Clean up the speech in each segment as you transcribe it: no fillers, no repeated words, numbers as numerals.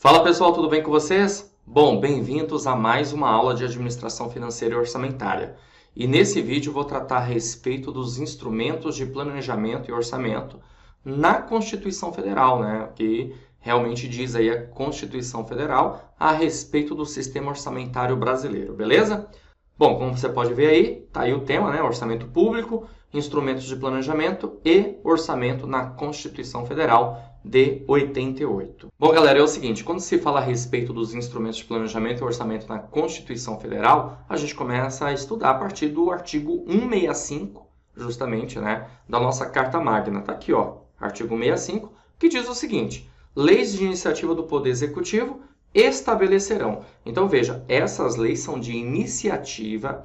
Fala pessoal, tudo bem com vocês? Bom, bem-vindos a mais uma aula de administração financeira e orçamentária. E nesse vídeo eu vou tratar a respeito dos instrumentos de planejamento e orçamento na Constituição Federal, né? Que realmente diz aí a Constituição Federal a respeito do sistema orçamentário brasileiro, beleza? Bom, como você pode ver aí, tá aí o tema, né? Orçamento público, instrumentos de planejamento e orçamento na Constituição Federal de 88. Bom, galera, é o seguinte, quando se fala a respeito dos instrumentos de planejamento e orçamento na Constituição Federal, a gente começa a estudar a partir do artigo 165, justamente, né, da nossa Carta Magna. Tá aqui, ó, artigo 165, que diz o seguinte: leis de iniciativa do Poder Executivo estabelecerão. Então, veja, essas leis são de iniciativa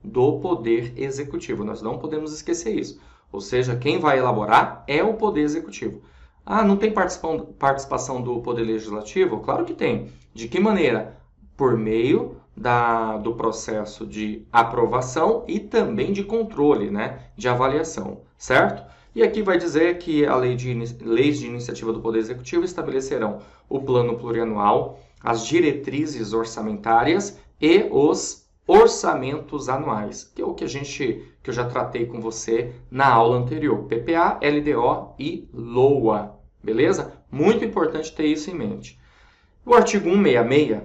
do Poder Executivo. Nós não podemos esquecer isso. Ou seja, quem vai elaborar é o Poder Executivo. Ah, não tem participação do Poder Legislativo? Claro que tem. De que maneira? Por meio do processo de aprovação e também de controle, né? De avaliação, certo? E aqui vai dizer que a leis de iniciativa do Poder Executivo estabelecerão o plano plurianual, as diretrizes orçamentárias e os orçamentos anuais, que é o que eu já tratei com você na aula anterior, PPA, LDO e LOA, beleza? Muito importante ter isso em mente. O artigo 166,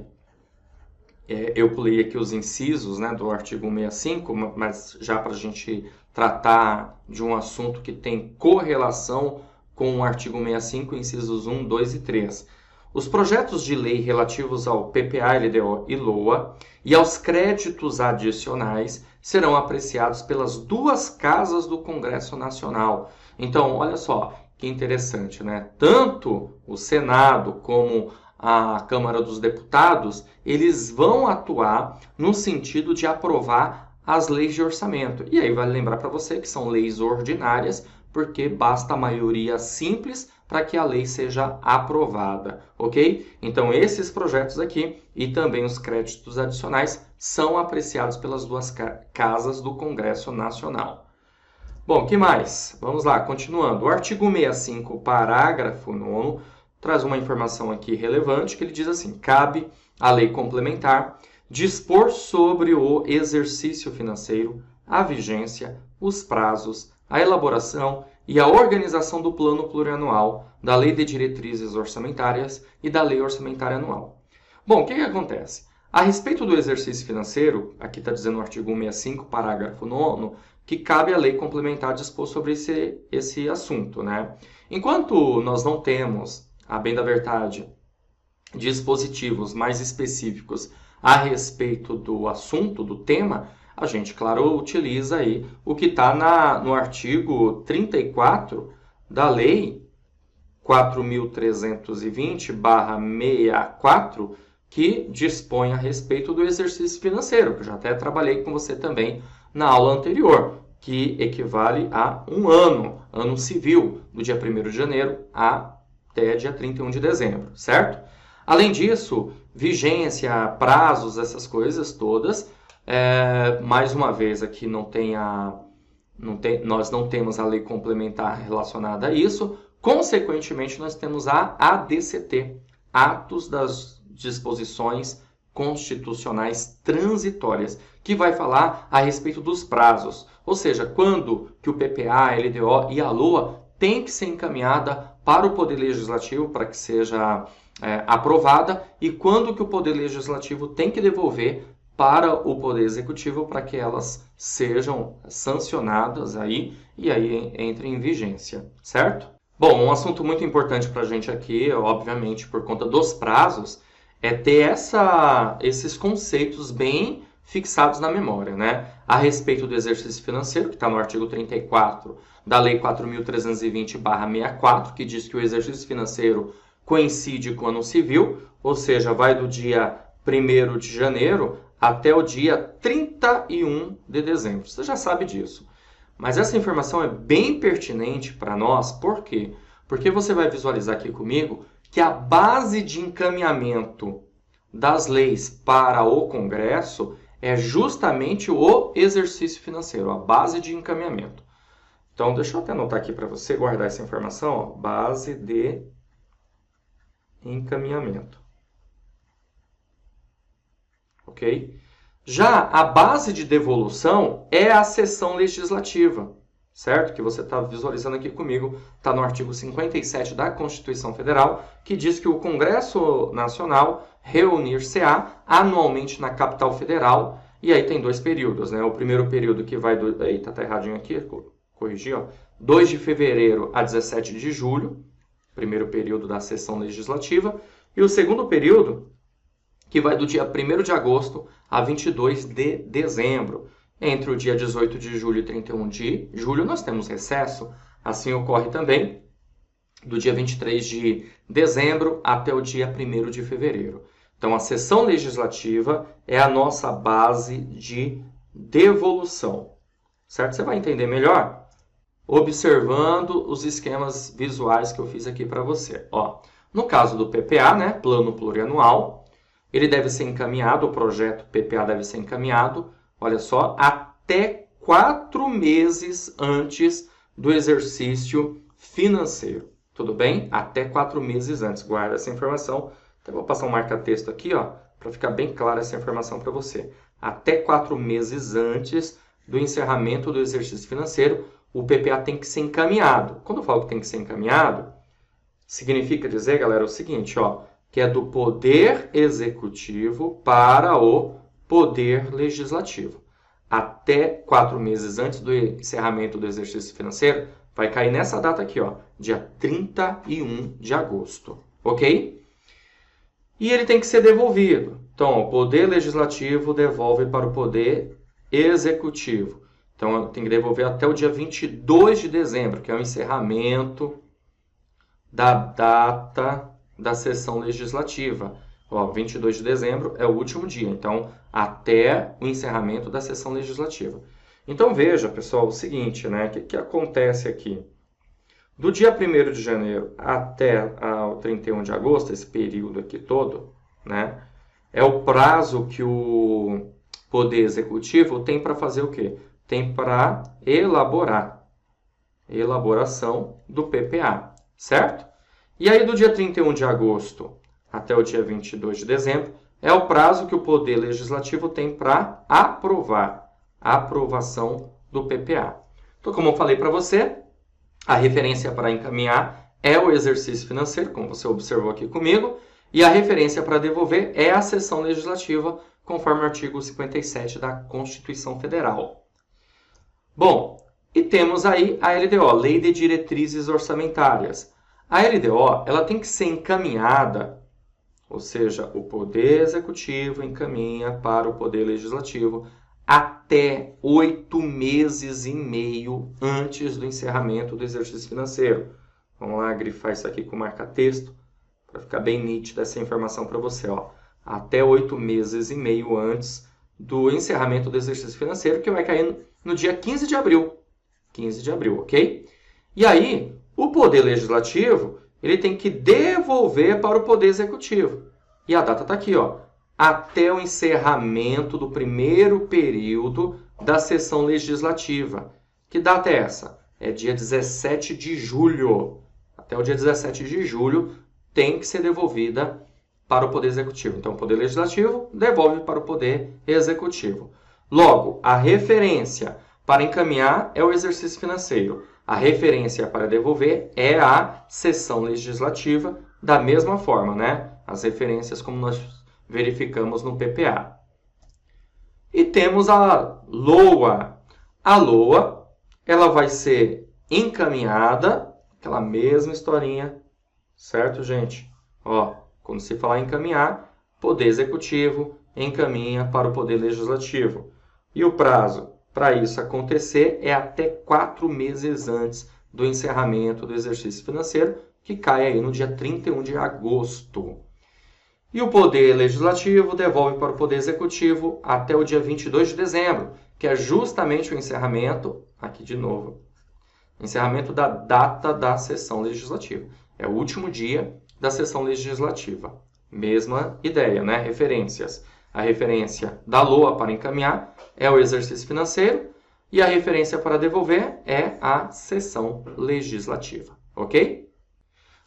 eu pulei aqui os incisos, né, do artigo 165, mas já para a gente tratar de um assunto que tem correlação com o artigo 165, incisos 1, 2 e 3. Os projetos de lei relativos ao PPA, LDO e LOA e aos créditos adicionais serão apreciados pelas duas casas do Congresso Nacional. Então, olha só que interessante, né? Tanto o Senado como a Câmara dos Deputados, eles vão atuar no sentido de aprovar as leis de orçamento. E aí vale lembrar para você que são leis ordinárias, porque basta a maioria simples para que a lei seja aprovada, ok? Então, esses projetos aqui e também os créditos adicionais são apreciados pelas duas casas do Congresso Nacional. Bom, que mais? Vamos lá, continuando. O artigo 165, parágrafo 9º, traz uma informação aqui relevante, que ele diz assim: cabe à lei complementar dispor sobre o exercício financeiro, a vigência, os prazos, a elaboração e a organização do plano plurianual, da lei de diretrizes orçamentárias e da lei orçamentária anual. Bom, o que acontece? A respeito do exercício financeiro, aqui está dizendo o artigo 165, parágrafo 9º, que cabe à lei complementar dispor sobre esse assunto, né? Enquanto nós não temos, a bem da verdade, dispositivos mais específicos a respeito do assunto, do tema, a gente, claro, utiliza aí o que está no artigo 34 da Lei 4.320/64, que dispõe a respeito do exercício financeiro, que eu já até trabalhei com você também na aula anterior, que equivale a um ano civil, do dia 1º de janeiro até dia 31 de dezembro, certo? Além disso, vigência, prazos, essas coisas todas, mais uma vez aqui nós não temos a lei complementar relacionada a isso, consequentemente nós temos a ADCT, Atos das Disposições Constitucionais Transitórias, que vai falar a respeito dos prazos, ou seja, quando que o PPA, a LDO e a LOA tem que ser encaminhada para o Poder Legislativo para que seja aprovada e quando que o Poder Legislativo tem que devolver para o Poder Executivo para que elas sejam sancionadas aí e aí entrem em vigência, certo? Bom, um assunto muito importante para a gente aqui, obviamente por conta dos prazos, é ter esses conceitos bem fixados na memória, né? A respeito do exercício financeiro, que está no artigo 34 da Lei 4.320/64, que diz que o exercício financeiro coincide com o ano civil, ou seja, vai do dia 1º de janeiro até o dia 31 de dezembro. Você já sabe disso. Mas essa informação é bem pertinente para nós, por quê? Porque você vai visualizar aqui comigo que a base de encaminhamento das leis para o Congresso é justamente o exercício financeiro, a base de encaminhamento. Então, deixa eu até anotar aqui para você guardar essa informação, ó, base de encaminhamento. Ok? Já a base de devolução é a sessão legislativa, certo? Que você está visualizando aqui comigo, está no artigo 57 da Constituição Federal, que diz que o Congresso Nacional reunir-se-á anualmente na capital federal, e aí tem 2 períodos, né? O primeiro período que vai do... Eita, tá erradinho aqui, corrigi, ó. 2 de fevereiro a 17 de julho, primeiro período da sessão legislativa, e o segundo período, que vai do dia 1º de agosto a 22 de dezembro. Entre o dia 18 de julho e 31 de julho, nós temos recesso. Assim ocorre também do dia 23 de dezembro até o dia 1º de fevereiro. Então, a sessão legislativa é a nossa base de devolução. Certo? Você vai entender melhor observando os esquemas visuais que eu fiz aqui para você. Ó, no caso do PPA, né, Plano Plurianual, ele deve ser encaminhado, o projeto PPA deve ser encaminhado, olha só, até 4 meses antes do exercício financeiro. Tudo bem? Até 4 meses antes. Guarda essa informação. Até vou passar um marca-texto aqui, ó, para ficar bem clara essa informação para você. Até 4 meses antes do encerramento do exercício financeiro, o PPA tem que ser encaminhado. Quando eu falo que tem que ser encaminhado, significa dizer, galera, o seguinte, ó, que é do Poder Executivo para o Poder Legislativo. Até 4 meses antes do encerramento do exercício financeiro, vai cair nessa data aqui, ó, dia 31 de agosto, ok? E ele tem que ser devolvido. Então, o Poder Legislativo devolve para o Poder Executivo. Então, tem que devolver até o dia 22 de dezembro, que é o encerramento da data da sessão legislativa. Ó, 22 de dezembro é o último dia, então até o encerramento da sessão legislativa. Então veja, pessoal, o seguinte, né? O que acontece aqui? Do dia 1º de janeiro até o 31 de agosto, esse período aqui todo, né? É o prazo que o Poder Executivo tem para fazer o quê? Tem para elaborar. Elaboração do PPA, certo? E aí, do dia 31 de agosto até o dia 22 de dezembro, é o prazo que o Poder Legislativo tem para aprovar a aprovação do PPA. Então, como eu falei para você, a referência para encaminhar é o exercício financeiro, como você observou aqui comigo, e a referência para devolver é a sessão legislativa, conforme o artigo 57 da Constituição Federal. Bom, e temos aí a LDO, Lei de Diretrizes Orçamentárias. A LDO ela tem que ser encaminhada, ou seja, o Poder Executivo encaminha para o Poder Legislativo até 8 meses e meio antes do encerramento do exercício financeiro. Vamos lá grifar isso aqui com marca-texto para ficar bem nítida essa informação para você. Ó. Até 8 meses e meio antes do encerramento do exercício financeiro, que vai cair no dia 15 de abril. 15 de abril, ok? E aí, o Poder Legislativo, ele tem que devolver para o Poder Executivo. E a data está aqui, ó, até o encerramento do primeiro período da sessão legislativa. Que data é essa? É dia 17 de julho. Até o dia 17 de julho tem que ser devolvida para o Poder Executivo. Então, o Poder Legislativo devolve para o Poder Executivo. Logo, a referência para encaminhar é o exercício financeiro. A referência para devolver é a sessão legislativa, da mesma forma, né? As referências como nós verificamos no PPA. E temos a LOA. A LOA, ela vai ser encaminhada, aquela mesma historinha, certo, gente? Ó, quando se falar encaminhar, Poder Executivo encaminha para o Poder Legislativo. E o prazo para isso acontecer é até 4 meses antes do encerramento do exercício financeiro, que cai aí no dia 31 de agosto. E o Poder Legislativo devolve para o Poder Executivo até o dia 22 de dezembro, que é justamente o encerramento, aqui de novo, encerramento da data da sessão legislativa. É o último dia da sessão legislativa. Mesma ideia, né? Referências. A referência da LOA para encaminhar é o exercício financeiro e a referência para devolver é a sessão legislativa, ok?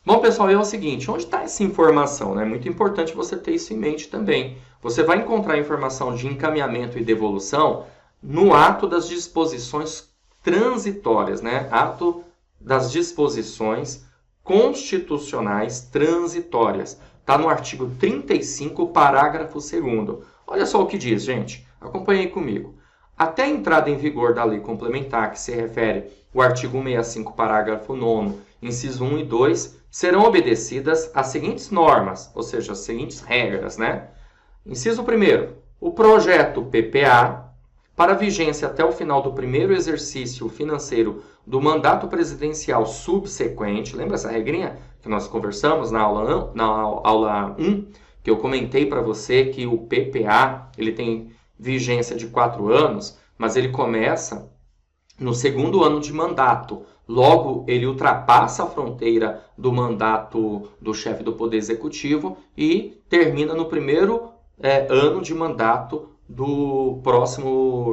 Bom, pessoal, é o seguinte, onde está essa informação? É muito importante você ter isso em mente também. Você vai encontrar informação de encaminhamento e devolução no ato das disposições transitórias, né? Ato das disposições constitucionais transitórias. Está no artigo 35, parágrafo 2º. Olha só o que diz, gente. Acompanhe aí comigo. Até a entrada em vigor da lei complementar, que se refere ao artigo 165, parágrafo 9º, inciso 1 e 2, serão obedecidas as seguintes normas, ou seja, as seguintes regras, né? Inciso 1º, o projeto PPA, para vigência até o final do primeiro exercício financeiro do mandato presidencial subsequente, lembra essa regrinha que nós conversamos na aula 1, que eu comentei para você que o PPA ele tem vigência de 4 anos, mas ele começa no segundo ano de mandato. Logo, ele ultrapassa a fronteira do mandato do chefe do Poder Executivo e termina no primeiro ano de mandato do próximo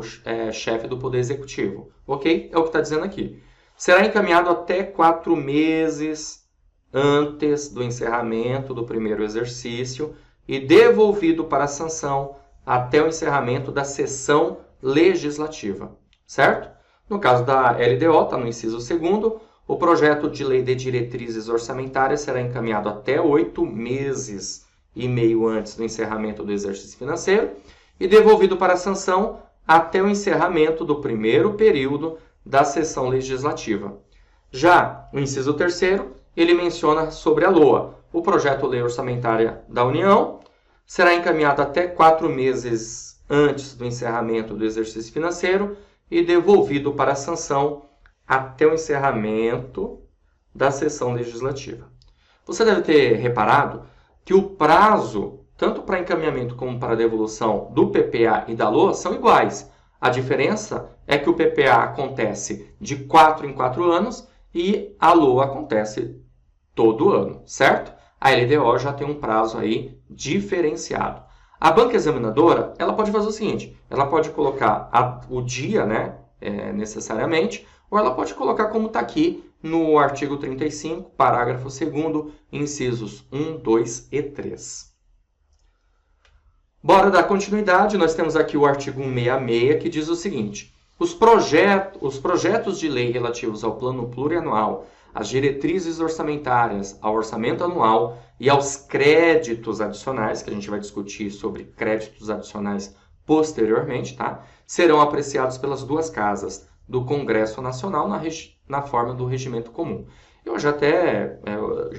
chefe do Poder Executivo. Ok? É o que está dizendo aqui. Será encaminhado até 4 meses antes do encerramento do primeiro exercício e devolvido para a sanção até o encerramento da sessão legislativa. Certo? No caso da LDO, está no inciso 2º, o projeto de lei de diretrizes orçamentárias será encaminhado até 8 meses e meio antes do encerramento do exercício financeiro e devolvido para a sanção até o encerramento do primeiro período da sessão legislativa. Já no inciso 3º, ele menciona sobre a LOA. O projeto de lei orçamentária da União será encaminhado até 4 meses antes do encerramento do exercício financeiro e devolvido para a sanção até o encerramento da sessão legislativa. Você deve ter reparado que o prazo, tanto para encaminhamento como para devolução do PPA e da LOA, são iguais. A diferença é que o PPA acontece de 4 em 4 anos e a LOA acontece todo ano, certo? A LDO já tem um prazo aí diferenciado. A banca examinadora, ela pode fazer o seguinte, ela pode colocar o dia, né, necessariamente, ou ela pode colocar como está aqui no artigo 35, parágrafo 2º, incisos 1, 2 e 3. Bora dar continuidade, nós temos aqui o artigo 166, que diz o seguinte, os projetos de lei relativos ao plano plurianual, às diretrizes orçamentárias, ao orçamento anual e aos créditos adicionais, que a gente vai discutir sobre créditos adicionais posteriormente, tá? Serão apreciados pelas duas casas do Congresso Nacional na forma do regimento comum. Eu já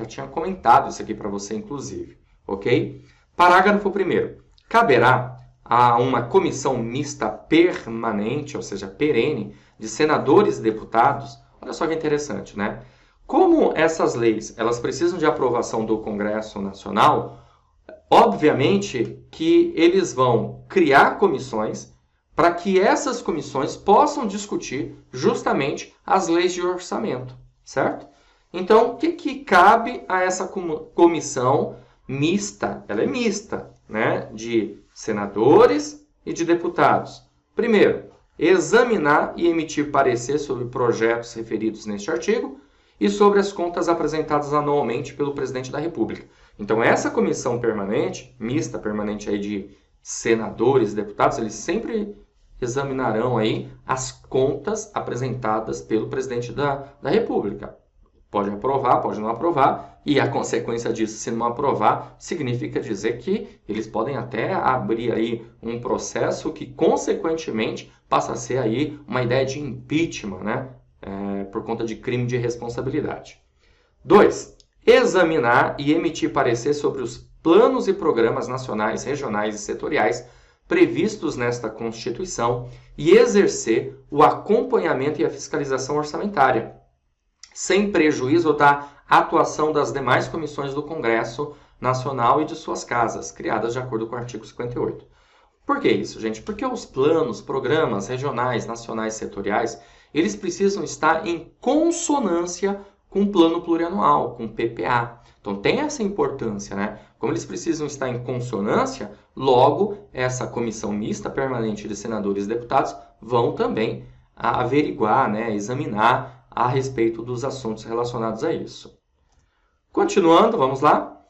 tinha comentado isso aqui para você, inclusive, ok? Parágrafo 1º. Caberá a uma comissão mista permanente, ou seja, perene, de senadores e deputados. Olha só que interessante, né? Como essas leis elas precisam de aprovação do Congresso Nacional, obviamente que eles vão criar comissões para que essas comissões possam discutir justamente as leis de orçamento, certo? Então, o que cabe a essa comissão mista? Ela é mista, né? De senadores e de deputados. Primeiro, examinar e emitir parecer sobre projetos referidos neste artigo e sobre as contas apresentadas anualmente pelo Presidente da República. Então, essa comissão permanente, mista permanente aí de senadores e deputados, eles sempre examinarão aí as contas apresentadas pelo Presidente da República. Pode aprovar, pode não aprovar, e a consequência disso, se não aprovar, significa dizer que eles podem até abrir aí um processo que, consequentemente, passa a ser aí uma ideia de impeachment, né? Por conta de crime de responsabilidade. 2. Examinar e emitir parecer sobre os planos e programas nacionais, regionais e setoriais previstos nesta Constituição e exercer o acompanhamento e a fiscalização orçamentária, sem prejuízo da atuação das demais comissões do Congresso Nacional e de suas casas, criadas de acordo com o artigo 58. Por que isso, gente? Porque os planos, programas regionais, nacionais e setoriais, eles precisam estar em consonância com o plano plurianual, com o PPA. Então tem essa importância, né? Como eles precisam estar em consonância, logo essa comissão mista permanente de senadores e deputados vão também averiguar, né, examinar a respeito dos assuntos relacionados a isso. Continuando, vamos lá.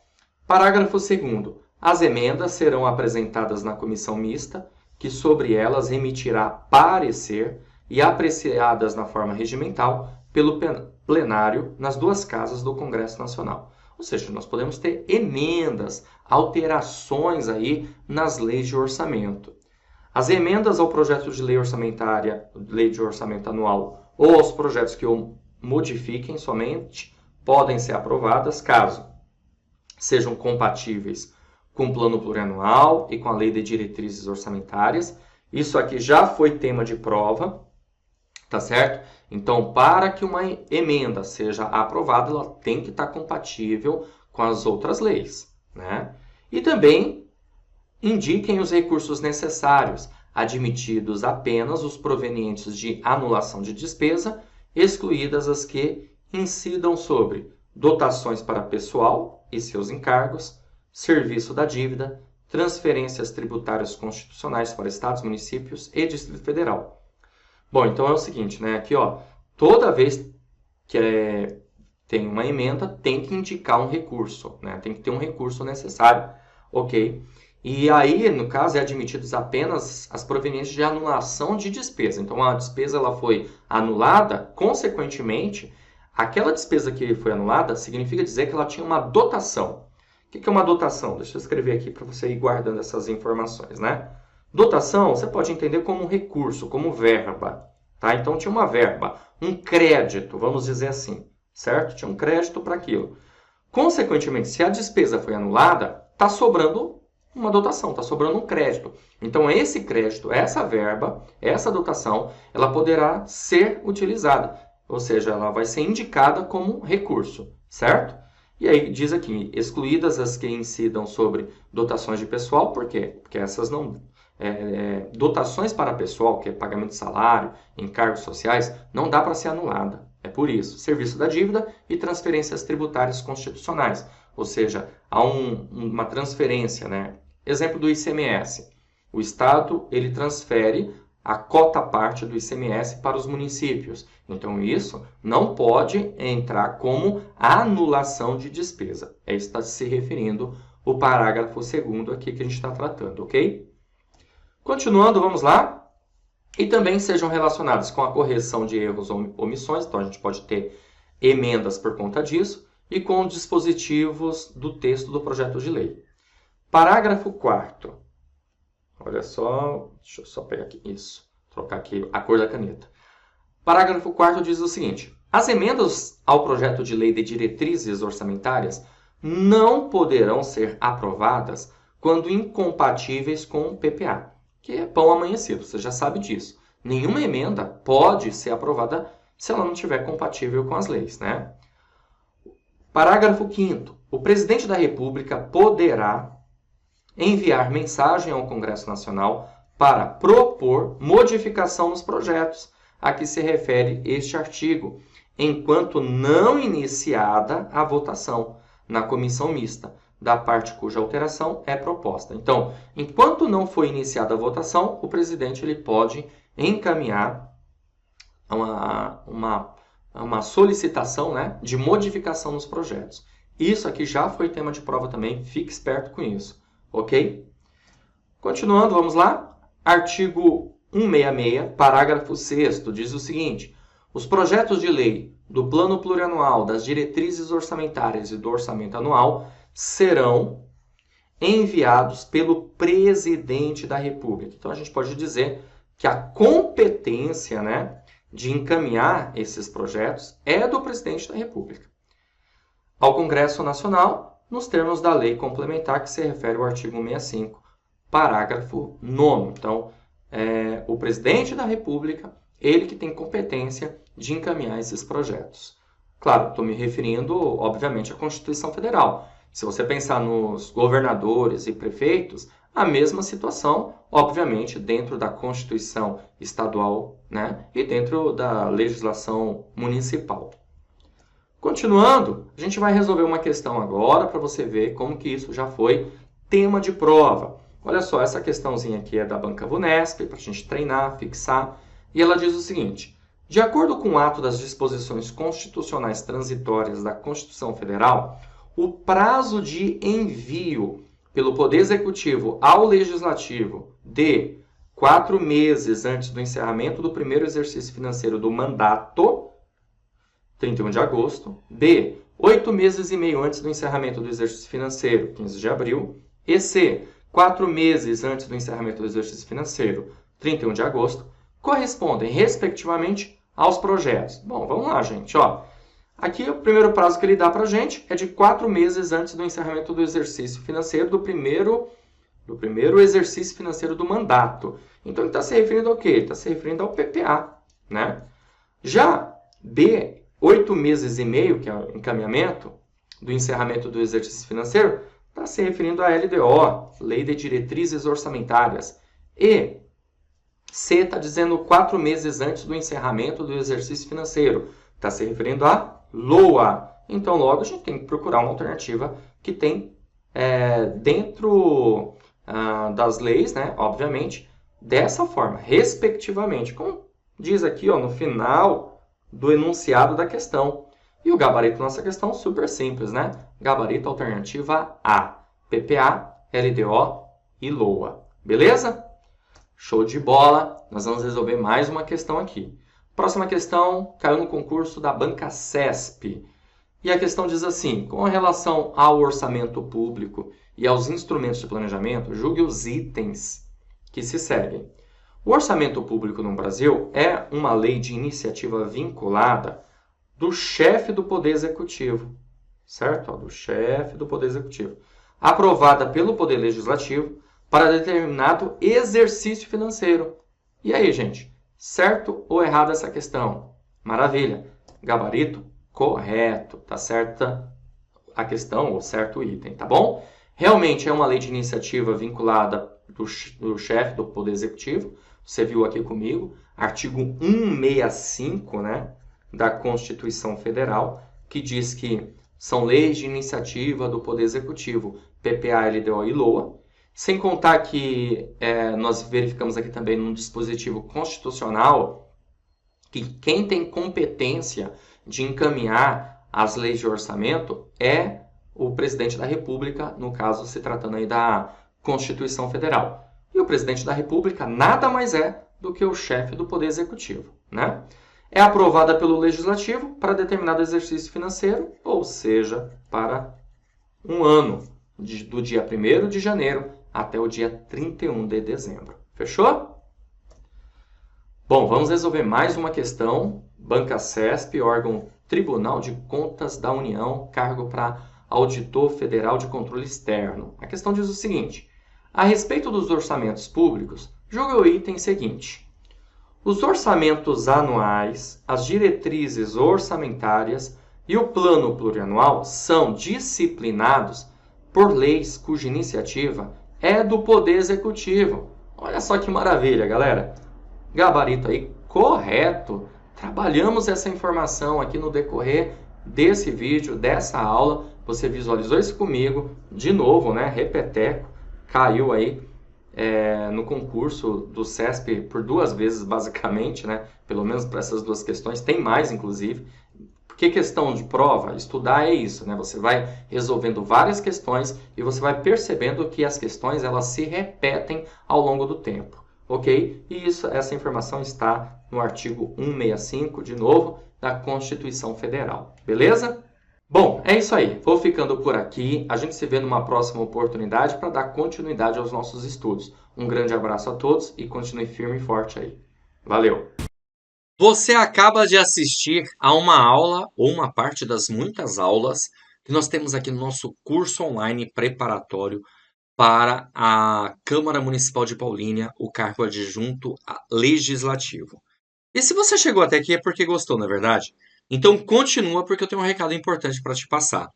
Parágrafo 2º. As emendas serão apresentadas na comissão mista, que sobre elas emitirá parecer e apreciadas na forma regimental pelo plenário nas duas casas do Congresso Nacional. Ou seja, nós podemos ter emendas, alterações aí nas leis de orçamento. As emendas ao projeto de lei orçamentária, lei de orçamento anual ou aos projetos que o modifiquem somente podem ser aprovadas caso sejam compatíveis com o plano plurianual e com a lei de diretrizes orçamentárias. Isso aqui já foi tema de prova, tá certo? Então, para que uma emenda seja aprovada, ela tem que estar compatível com as outras leis, né? E também indiquem os recursos necessários, admitidos apenas os provenientes de anulação de despesa, excluídas as que incidam sobre dotações para pessoal e seus encargos, serviço da dívida, transferências tributárias constitucionais para estados, municípios e Distrito Federal. Bom, então é o seguinte, né? Aqui, ó, toda vez que tem uma emenda, tem que indicar um recurso, né? Tem que ter um recurso necessário, ok? E aí, no caso, é admitidos apenas as provenientes de anulação de despesa. Então, a despesa ela foi anulada, consequentemente, aquela despesa que foi anulada significa dizer que ela tinha uma dotação. O que é uma dotação? Deixa eu escrever aqui para você ir guardando essas informações, né? Dotação, você pode entender como um recurso, como verba, tá? Então, tinha uma verba, um crédito, vamos dizer assim, certo? Tinha um crédito para aquilo. Consequentemente, se a despesa foi anulada, está sobrando uma dotação, está sobrando um crédito. Então, esse crédito, essa verba, essa dotação, ela poderá ser utilizada. Ou seja, ela vai ser indicada como recurso, certo? E aí diz aqui, excluídas as que incidam sobre dotações de pessoal, por quê? Porque essas não... dotações para pessoal, que é pagamento de salário, encargos sociais, não dá para ser anulada. É por isso. Serviço da dívida e transferências tributárias constitucionais. Ou seja, há uma transferência, né? Exemplo do ICMS. O Estado ele transfere a cota parte do ICMS para os municípios. Então, isso não pode entrar como anulação de despesa. É isso que está se referindo o parágrafo 2º aqui que a gente está tratando, ok? Continuando, vamos lá. E também sejam relacionados com a correção de erros ou omissões. Então, a gente pode ter emendas por conta disso. E com os dispositivos do texto do projeto de lei. Parágrafo 4º. Olha só, deixa eu só pegar aqui isso, trocar aqui a cor da caneta. Parágrafo 4º diz o seguinte: as emendas ao projeto de lei de diretrizes orçamentárias não poderão ser aprovadas quando incompatíveis com o PPA, que é pão amanhecido, você já sabe disso. Nenhuma emenda pode ser aprovada se ela não estiver compatível com as leis, né? Parágrafo 5º. O presidente da República poderá enviar mensagem ao Congresso Nacional para propor modificação nos projetos a que se refere este artigo, enquanto não iniciada a votação na comissão mista, da parte cuja alteração é proposta. Então, enquanto não foi iniciada a votação, o presidente ele pode encaminhar uma solicitação, né, de modificação nos projetos. Isso aqui já foi tema de prova também, fique esperto com isso, ok? Continuando, vamos lá. Artigo 166, parágrafo 6º, diz o seguinte: os projetos de lei do Plano Plurianual, das diretrizes orçamentárias e do orçamento anual serão enviados pelo presidente da República. Então, a gente pode dizer que a competência, né, de encaminhar esses projetos é do presidente da República ao Congresso Nacional, nos termos da lei complementar que se refere ao artigo 165, parágrafo 9º. Então, o presidente da República, ele que tem competência de encaminhar esses projetos. Claro, estou me referindo, obviamente, à Constituição Federal. Se você pensar nos governadores e prefeitos, a mesma situação, obviamente, dentro da Constituição estadual, né, e dentro da legislação municipal. Continuando, a gente vai resolver uma questão agora para você ver como que isso já foi tema de prova. Olha só, essa questãozinha aqui é da Banca Vunesp, para a gente treinar, fixar, e ela diz o seguinte: de acordo com o ato das disposições constitucionais transitórias da Constituição Federal, o prazo de envio pelo Poder Executivo ao Legislativo de 4 meses antes do encerramento do primeiro exercício financeiro do mandato, 31 de agosto. B, 8 meses e meio antes do encerramento do exercício financeiro, 15 de abril. E C, 4 meses antes do encerramento do exercício financeiro, 31 de agosto, correspondem, respectivamente, aos projetos. Bom, vamos lá, gente. Ó, aqui o primeiro prazo que ele dá para a gente é de 4 meses antes do encerramento do exercício financeiro do primeiro exercício financeiro do mandato. Então, ele está se referindo ao quê? Ele está se referindo ao PPA, né? Já B, 8 meses e meio, que é o encaminhamento do encerramento do exercício financeiro, está se referindo à LDO, Lei de Diretrizes Orçamentárias. E C está dizendo 4 meses antes do encerramento do exercício financeiro. Está se referindo à LOA. Então, logo, a gente tem que procurar uma alternativa que tem dentro das leis, né, obviamente, dessa forma, respectivamente. Como diz aqui, ó, no final do enunciado da questão. E o gabarito da nossa questão, super simples, né? Gabarito alternativa A. PPA, LDO e LOA. Beleza? Show de bola! Nós vamos resolver mais uma questão aqui. Próxima questão caiu no concurso da Banca CESP. E a questão diz assim: com relação ao orçamento público e aos instrumentos de planejamento, julgue os itens que se seguem. O orçamento público no Brasil é uma lei de iniciativa vinculada do chefe do Poder Executivo, certo? Do chefe do Poder Executivo, aprovada pelo Poder Legislativo para determinado exercício financeiro. E aí, gente, certo ou errado essa questão? Maravilha! Gabarito correto, tá certa a questão, ou certo item, tá bom? Realmente é uma lei de iniciativa vinculada do chefe do Poder Executivo. Você viu aqui comigo, artigo 165, né, da Constituição Federal, que diz que são leis de iniciativa do Poder Executivo, PPA, LDO e LOA. Sem contar que nós verificamos aqui também num dispositivo constitucional que quem tem competência de encaminhar as leis de orçamento é o presidente da República, no caso se tratando aí da Constituição Federal. E o presidente da República nada mais é do que o chefe do Poder Executivo, né? É aprovada pelo Legislativo para determinado exercício financeiro, ou seja, para um ano, do dia 1º de janeiro até o dia 31 de dezembro. Fechou? Bom, vamos resolver mais uma questão. Banca CESP, órgão Tribunal de Contas da União, cargo para Auditor Federal de Controle Externo. A questão diz o seguinte: a respeito dos orçamentos públicos, julgue o item seguinte. Os orçamentos anuais, as diretrizes orçamentárias e o plano plurianual são disciplinados por leis cuja iniciativa é do Poder Executivo. Olha só que maravilha, galera. Gabarito aí correto. Trabalhamos essa informação aqui no decorrer desse vídeo, dessa aula. Você visualizou isso comigo. De novo, né? Repeteco. Caiu aí no concurso do CESP por 2 vezes, basicamente, né? Pelo menos para essas 2 questões. Tem mais, inclusive. Porque questão de prova, estudar é isso, né? Você vai resolvendo várias questões e você vai percebendo que as questões elas se repetem ao longo do tempo, ok? E essa informação está no artigo 165, de novo, da Constituição Federal, beleza? Bom, é isso aí. Vou ficando por aqui. A gente se vê numa próxima oportunidade para dar continuidade aos nossos estudos. Um grande abraço a todos e continue firme e forte aí. Valeu! Você acaba de assistir a uma aula, ou uma parte das muitas aulas, que nós temos aqui no nosso curso online preparatório para a Câmara Municipal de Paulínia, o cargo adjunto legislativo. E se você chegou até aqui é porque gostou, não é verdade? Então continua, porque eu tenho um recado importante para te passar.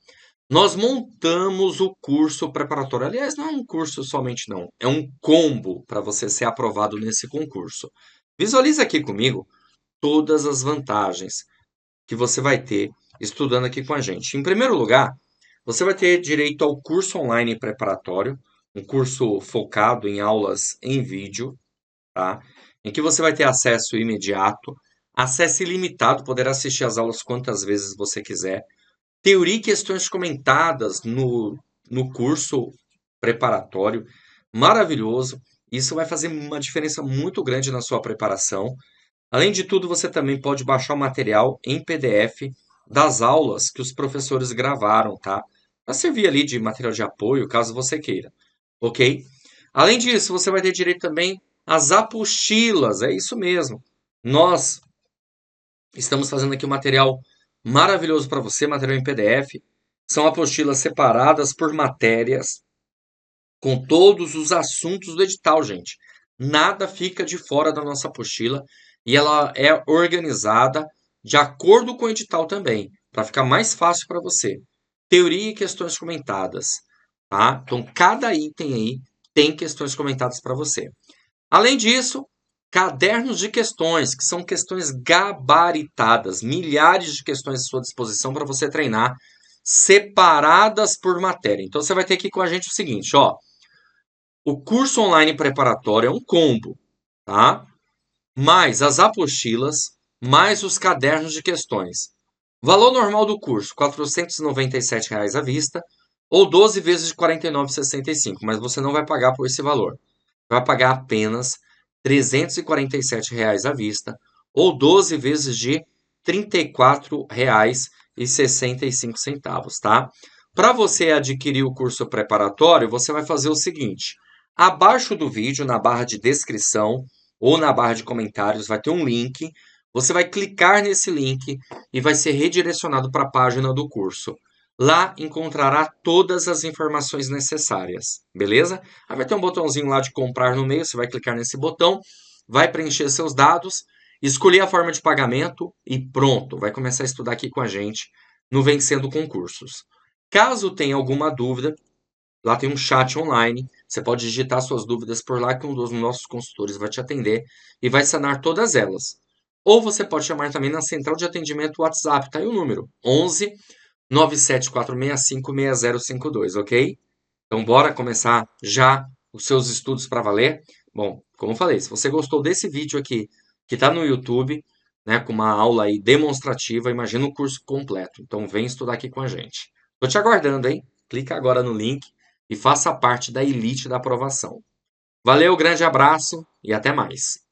Nós montamos o curso preparatório. Aliás, não é um curso somente não, é um combo para você ser aprovado nesse concurso. Visualize aqui comigo todas as vantagens que você vai ter estudando aqui com a gente. Em primeiro lugar, você vai ter direito ao curso online preparatório, um curso focado em aulas em vídeo, tá? Em que você vai ter acesso imediato, acesso ilimitado, poderá assistir as aulas quantas vezes você quiser. Teoria e questões comentadas no curso preparatório, maravilhoso. Isso vai fazer uma diferença muito grande na sua preparação. Além de tudo, você também pode baixar o material em PDF das aulas que os professores gravaram, tá? Para servir ali de material de apoio, caso você queira, ok? Além disso, você vai ter direito também às apostilas, é isso mesmo. Nós estamos fazendo aqui um material maravilhoso para você, material em PDF. São apostilas separadas por matérias, com todos os assuntos do edital, gente. Nada fica de fora da nossa apostila e ela é organizada de acordo com o edital também, para ficar mais fácil para você. Teoria e questões comentadas, tá? Então, cada item aí tem questões comentadas para você. Além disso, cadernos de questões, que são questões gabaritadas, milhares de questões à sua disposição para você treinar, separadas por matéria. Então, você vai ter aqui com a gente o seguinte, ó. O curso online preparatório é um combo, tá? Mais as apostilas, mais os cadernos de questões. Valor normal do curso, R$ 497 à vista, ou 12 vezes de R$ 49,65, mas você não vai pagar por esse valor. Vai pagar apenas R$ 347 à vista, ou 12 vezes de R$ 34,65, tá? Para você adquirir o curso preparatório, você vai fazer o seguinte: abaixo do vídeo, na barra de descrição ou na barra de comentários, vai ter um link. Você vai clicar nesse link e vai ser redirecionado para a página do curso. Lá encontrará todas as informações necessárias, beleza? Aí vai ter um botãozinho lá de comprar no meio, você vai clicar nesse botão, vai preencher seus dados, escolher a forma de pagamento e pronto, vai começar a estudar aqui com a gente no Vencendo Concursos. Caso tenha alguma dúvida, lá tem um chat online, você pode digitar suas dúvidas por lá que um dos nossos consultores vai te atender e vai sanar todas elas. Ou você pode chamar também na central de atendimento WhatsApp, tá aí o número, 11 97465 6052, ok? Então, bora começar já os seus estudos para valer? Bom, como eu falei, se você gostou desse vídeo aqui, que está no YouTube, né, com uma aula aí demonstrativa, imagina o curso completo. Então, vem estudar aqui com a gente. Estou te aguardando, hein? Clica agora no link e faça parte da elite da aprovação. Valeu, grande abraço e até mais.